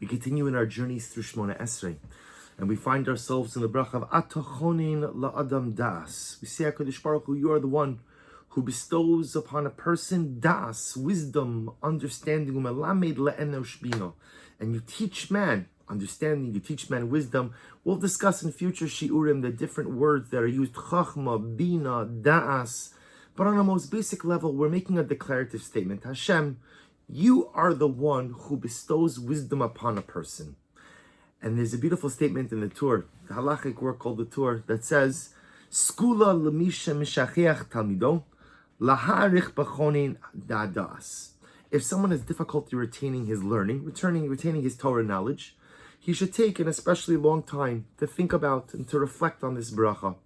We continue in our journeys through Shmona Esrei, and we find ourselves in the bracha of Chonen la'adam Daas. We say, HaKadosh Baruch Hu, you are the one who bestows upon a person Daas, wisdom, understanding, umelamed le'enosh bina, and you teach man understanding, you teach man wisdom. We'll discuss in future shiurim the different words that are used, chachma, bina, Daas. But on a most basic level, we're making a declarative statement. Hashem, you are the one who bestows wisdom upon a person. And there's a beautiful statement in the Torah, the halachic work called the Torah, that says, Skula lemisha mishachiach talmido, laharich b'chonin da'das. If someone has difficulty retaining his learning, retaining his Torah knowledge, he should take an especially long time to think about and to reflect on this bracha.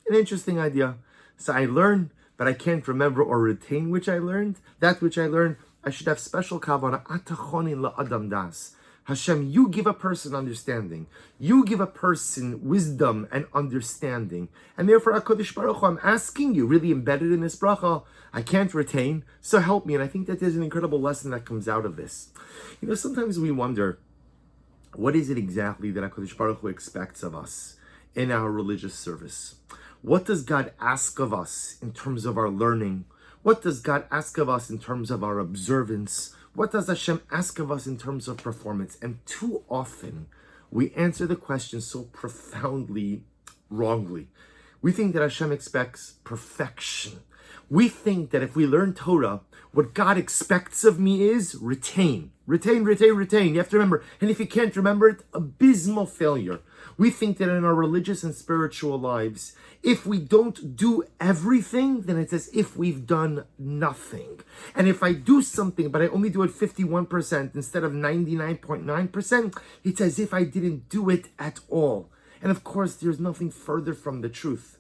An interesting idea. So I learn, but I can't remember or retain that which I learned. I should have special kavanah. Atachonin la'adam das. Hashem, you give a person understanding. You give a person wisdom and understanding. And therefore, HaKadosh Baruch Hu, I'm asking you, really embedded in this bracha, I can't retain, so help me. And I think that there's an incredible lesson that comes out of this. You know, sometimes we wonder, what is it exactly that HaKadosh Baruch Hu expects of us in our religious service? What does God ask of us in terms of our learning? What does God ask of us in terms of our observance? What does Hashem ask of us in terms of performance? And too often, we answer the question so profoundly wrongly. We think that Hashem expects perfection. We think that if we learn Torah, what God expects of me is retain. You have to remember. And if you can't remember it, abysmal failure. We think that in our religious and spiritual lives, if we don't do everything, then it's as if we've done nothing. And if I do something, but I only do it 51% instead of 99.9%, it's as if I didn't do it at all. And of course, there's nothing further from the truth.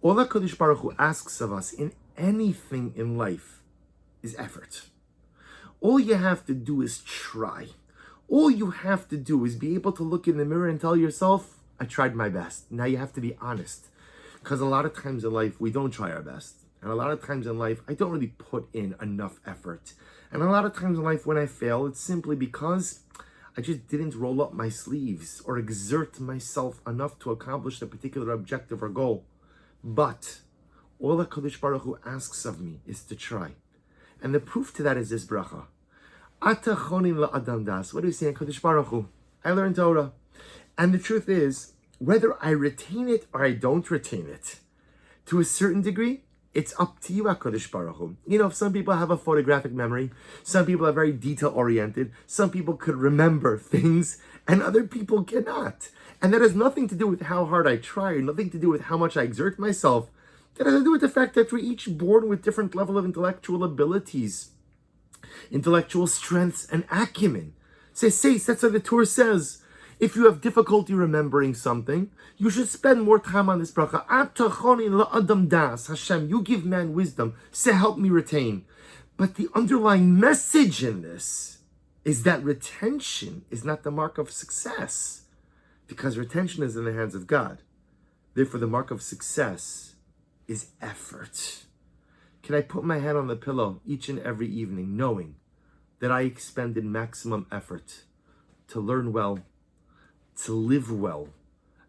All HaKadosh Baruch Hu asks of us in anything in life is effort. All you have to do is try. All you have to do is be able to look in the mirror and tell yourself, I tried my best. Now you have to be honest. Because a lot of times in life, we don't try our best. And a lot of times in life, I don't really put in enough effort. And a lot of times in life, when I fail, it's simply because I just didn't roll up my sleeves or exert myself enough to accomplish a particular objective or goal. But all that HaKadosh Baruch Hu asks of me is to try. And the proof to that is this bracha. Ata chonin la'adam das. What do we say in HaKadosh Baruch Hu? I learned Torah. And the truth is, whether I retain it or I don't retain it, to a certain degree, it's up to you, HaKadosh Baruch Hu. You know, some people have a photographic memory. Some people are very detail-oriented. Some people could remember things, and other people cannot. And that has nothing to do with how hard I try, or nothing to do with how much I exert myself. That has to do with the fact that we're each born with different level of intellectual abilities, intellectual strengths, and acumen. That's what the Torah says. If you have difficulty remembering something, you should spend more time on this bracha. La'adam das. Hashem, you give man wisdom. Say, help me retain. But the underlying message in this is that retention is not the mark of success, because retention is in the hands of God. Therefore, the mark of success is effort. Can I put my head on the pillow each and every evening knowing that I expended maximum effort to learn well, to live well,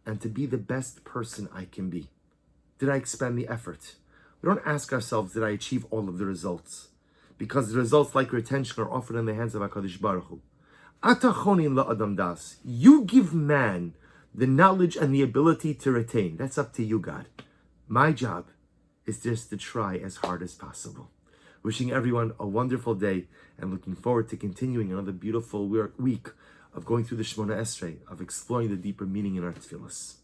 and to be the best person I can be? Did I expend the effort? We don't ask ourselves, did I achieve all of the results? Because the results, like retention, are often in the hands of HaKadosh Baruch Hu. Ata chonin la'adam das. You give man the knowledge and the ability to retain. That's up to you, God. My job is just to try as hard as possible. Wishing everyone a wonderful day and looking forward to continuing another beautiful week of going through the Shmona Esrei, of exploring the deeper meaning in our tefillas.